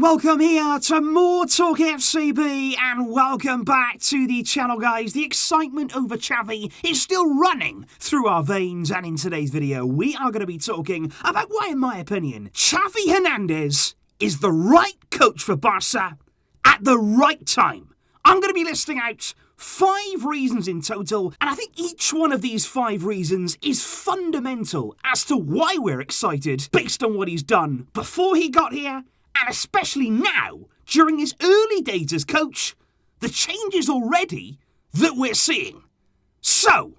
welcome here to MoreTalkFCB and welcome back to the channel, guys. The excitement over Xavi is still running through our veins, and in today's video we are going to be talking about why, in my opinion, Xavi Hernandez is the right coach for Barça at the right time. I'm going to be listing out 5 reasons in total, and I think each one of these 5 reasons is fundamental as to why we're excited based on what he's done before he got here, and especially now, during his early days as coach, the changes already that we're seeing. So,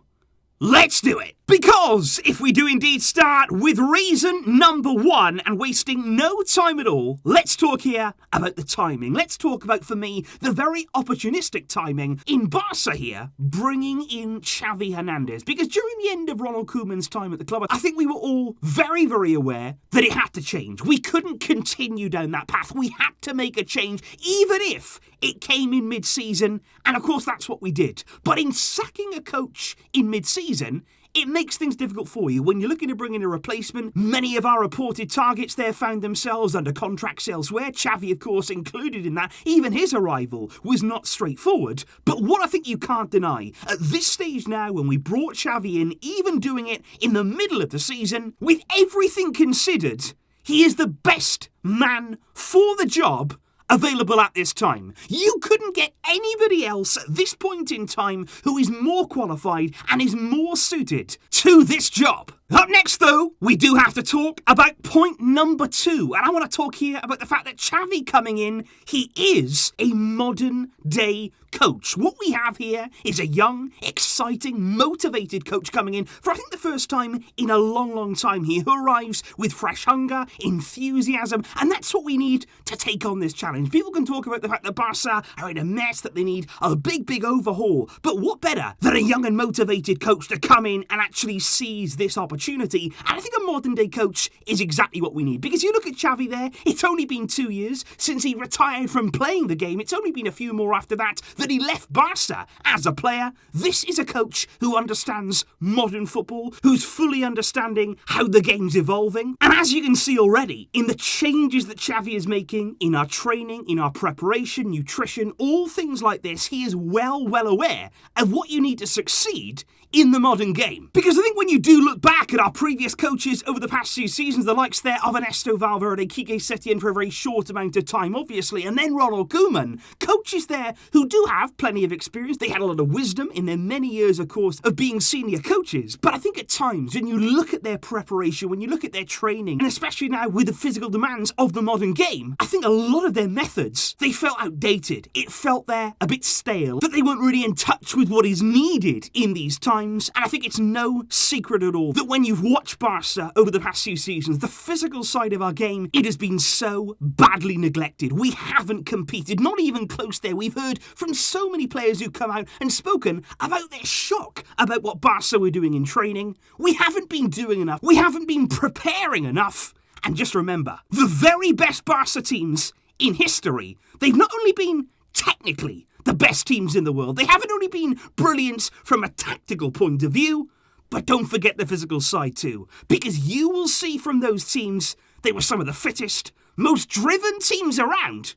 let's do it. Because if we do indeed start with reason number 1 and wasting no time at all, let's talk here about the timing. Let's talk about, for me, the very opportunistic timing in Barça here, bringing in Xavi Hernandez. Because during the end of Ronald Koeman's time at the club, I think we were all very, very aware that it had to change. We couldn't continue down that path. We had to make a change, even if it came in mid-season. And of course, that's what we did. But in sacking a coach in mid-season, it makes things difficult for you. When you're looking to bring in a replacement, many of our reported targets there found themselves under contracts elsewhere. Xavi, of course, included in that. Even his arrival was not straightforward. But what I think you can't deny, at this stage now, when we brought Xavi in, even doing it in the middle of the season, with everything considered, he is the best man for the job available at this time. You couldn't get anybody else at this point in time who is more qualified and is more suited to this job. Up next, though, we do have to talk about point number 2, and I want to talk here about the fact that Xavi coming in, he is a modern-day coach. What we have here is a young, exciting, motivated coach coming in for, I think, the first time in a long, long time here, who arrives with fresh hunger, enthusiasm, and that's what we need to take on this challenge. People can talk about the fact that Barça are in a mess, that they need a big, big overhaul, but what better than a young and motivated coach to come in and actually seize this opportunity? And I think a modern-day coach is exactly what we need. Because you look at Xavi there, it's only been 2 years since he retired from playing the game. It's only been a few more after that he left Barça as a player. This is a coach who understands modern football, who's fully understanding how the game's evolving. And as you can see already, in the changes that Xavi is making in our training, in our preparation, nutrition, all things like this, he is well aware of what you need to succeed in the modern game. Because I think when you do look back at our previous coaches over the past few seasons, the likes there of Ernesto Valverde, Quique Setién for a very short amount of time, obviously, and then Ronald Koeman, coaches there who do have plenty of experience. They had a lot of wisdom in their many years, of course, of being senior coaches. But I think at times, when you look at their preparation, when you look at their training, and especially now with the physical demands of the modern game, I think a lot of their methods, they felt outdated. It felt there a bit stale, that they weren't really in touch with what is needed in these times. And I think it's no secret at all that when you've watched Barça over the past few seasons, the physical side of our game, it has been so badly neglected. We haven't competed, not even close there. We've heard from so many players who've come out and spoken about their shock about what Barça were doing in training. We haven't been doing enough. We haven't been preparing enough. And just remember, the very best Barça teams in history, they've not only been technically the best teams in the world, they haven't only been brilliant from a tactical point of view, but don't forget the physical side too. Because you will see from those teams, they were some of the fittest, most driven teams around.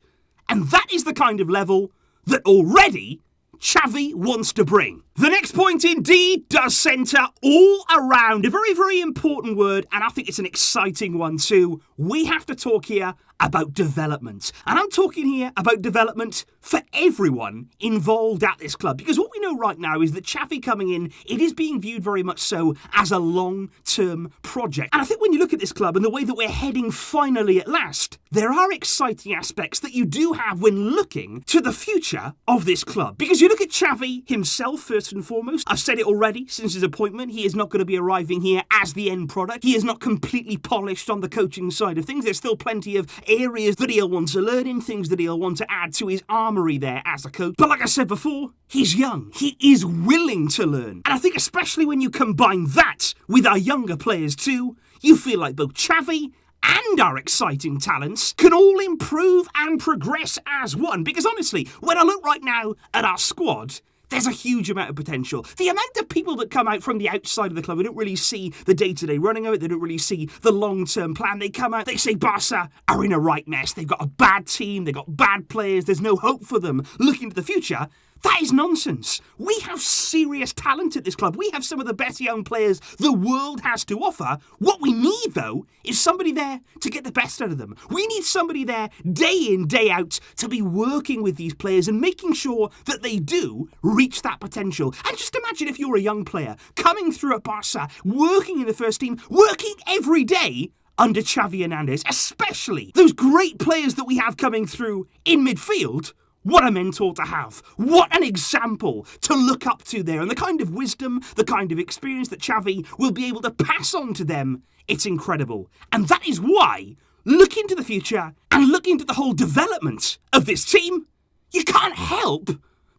And that is the kind of level that already Xavi wants to bring. The next point indeed does centre all around a very, very important word, and I think it's an exciting one too. We have to talk here about development. And I'm talking here about development for everyone involved at this club. Because what we know right now is that Xavi coming in, it is being viewed very much so as a long-term project. And I think when you look at this club and the way that we're heading finally at last, there are exciting aspects that you do have when looking to the future of this club. Because you look at Xavi himself, first and foremost. I've said it already since his appointment. He is not going to be arriving here as the end product. He is not completely polished on the coaching side of things. There's still plenty of areas that he'll want to learn in, things that he'll want to add to his armoury there as a coach. But like I said before, he's young. He is willing to learn. And I think especially when you combine that with our younger players too, you feel like both Xavi and our exciting talents can all improve and progress as one. Because honestly, when I look right now at our squad, there's a huge amount of potential. The amount of people that come out from the outside of the club, they don't really see the day-to-day running of it, they don't really see the long-term plan. They come out, they say Barca are in a right mess. They've got a bad team, they've got bad players, there's no hope for them looking to the future. That is nonsense. We have serious talent at this club. We have some of the best young players the world has to offer. What we need, though, is somebody there to get the best out of them. We need somebody there day in, day out to be working with these players and making sure that they do reach that potential. And just imagine if you're a young player coming through at Barca, working in the first team, working every day under Xavi Hernandez, especially those great players that we have coming through in midfield. What a mentor to have. What an example to look up to there. And the kind of wisdom, the kind of experience that Xavi will be able to pass on to them, it's incredible. And that is why, looking to the future and looking to the whole development of this team, you can't help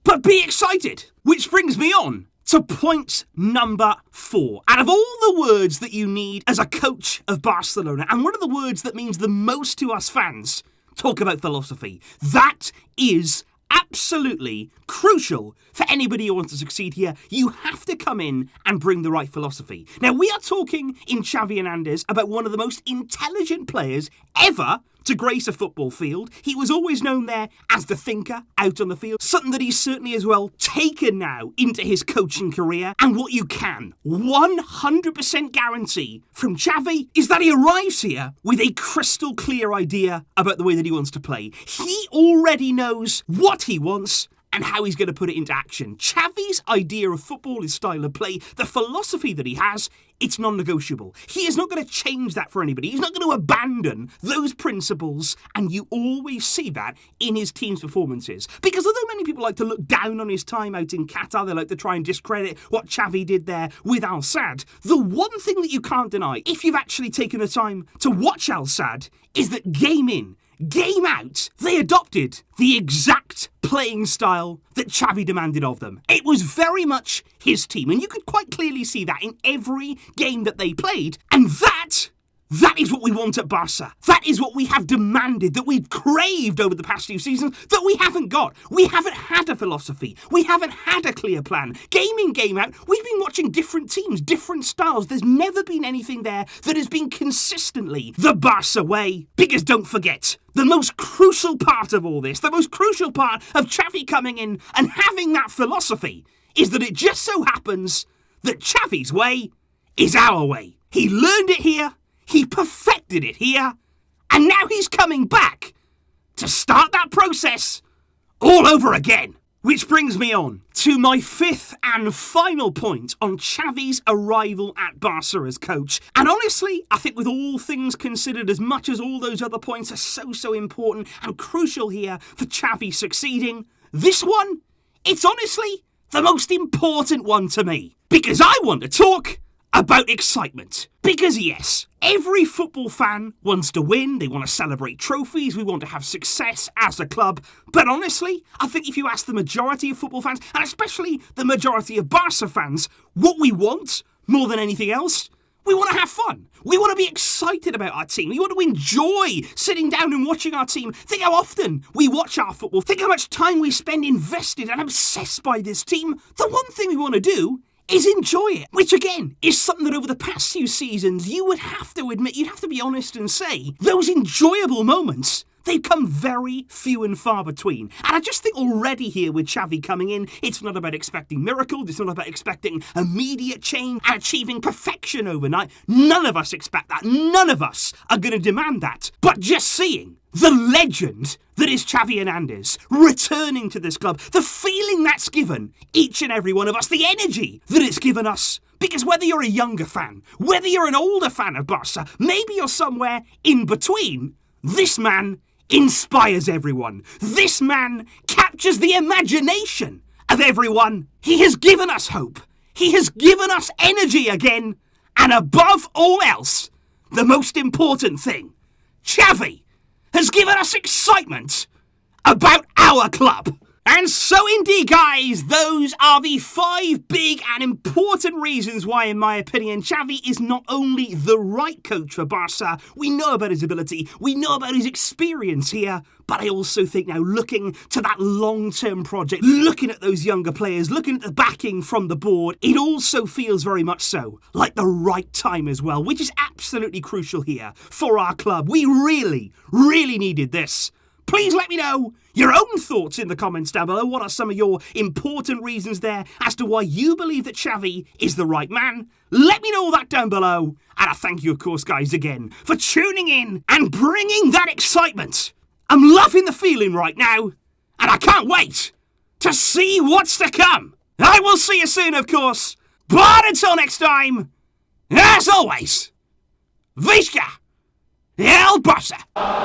but be excited. Which brings me on to point number 4. Out of all the words that you need as a coach of Barcelona, and one of the words that means the most to us fans, talk about philosophy. That is absolutely crucial for anybody who wants to succeed here. You have to come in and bring the right philosophy. Now, we are talking in Xavi Hernandez about one of the most intelligent players ever to grace a football field. He was always known there as the thinker out on the field, something that he's certainly as well taken now into his coaching career. And what you can 100% guarantee from Xavi is that he arrives here with a crystal clear idea about the way that he wants to play. He already knows what he wants and how he's going to put it into action. Xavi's idea of football, his style of play, the philosophy that he has, it's non-negotiable. He is not going to change that for anybody. He's not going to abandon those principles, and you always see that in his team's performances. Because although many people like to look down on his time out in Qatar, they like to try and discredit what Xavi did there with Al Sadd, the one thing that you can't deny, if you've actually taken the time to watch Al Sadd, is that game in, game out, they adopted the exact playing style that Xavi demanded of them. It was very much his team, and you could quite clearly see that in every game that they played, and that is what we want at Barca. That is what we have demanded, that we've craved over the past few seasons, that we haven't got. We haven't had a philosophy. We haven't had a clear plan. Game in, game out, we've been watching different teams, different styles. There's never been anything there that has been consistently the Barca way. Because don't forget, the most crucial part of all this, the most crucial part of Xavi coming in and having that philosophy, is that it just so happens that Xavi's way is our way. He learned it here. He perfected it here, and now he's coming back to start that process all over again. Which brings me on to my 5th and final point on Xavi's arrival at Barca as coach. And honestly, I think with all things considered, as much as all those other points are so important and crucial here for Xavi succeeding, this one, it's honestly the most important one to me. Because I want to talk about excitement. Because yes, every football fan wants to win, they want to celebrate trophies, we want to have success as a club. But honestly, I think if you ask the majority of football fans, and especially the majority of Barca fans, what we want, more than anything else, we want to have fun. We want to be excited about our team. We want to enjoy sitting down and watching our team. Think how often we watch our football. Think how much time we spend invested and obsessed by this team. The one thing we want to do is enjoy it, which again is something that over the past few seasons you would have to admit, you'd have to be honest and say, those enjoyable moments, they've come very few and far between. And I just think already here with Xavi coming in, it's not about expecting miracles, it's not about expecting immediate change and achieving perfection overnight. None of us expect that. None of us are going to demand that. But just seeing the legend that is Xavi Hernandez returning to this club, the feeling that's given each and every one of us, the energy that it's given us. Because whether you're a younger fan, whether you're an older fan of Barca, maybe you're somewhere in between, this man inspires everyone. This man captures the imagination of everyone. He has given us hope. He has given us energy again. And above all else, the most important thing, Xavi has given us excitement about our club. And so indeed, guys, those are the 5 big and important reasons why, in my opinion, Xavi is not only the right coach for Barca. We know about his ability, we know about his experience here, but I also think now, looking to that long-term project, looking at those younger players, looking at the backing from the board, it also feels very much so like the right time as well, which is absolutely crucial here for our club. We really, really needed this. Please let me know your own thoughts in the comments down below. What are some of your important reasons there as to why you believe that Xavi is the right man? Let me know all that down below. And I thank you, of course, guys, again, for tuning in and bringing that excitement. I'm loving the feeling right now, and I can't wait to see what's to come. I will see you soon, of course. But until next time, as always, Visca El Barça.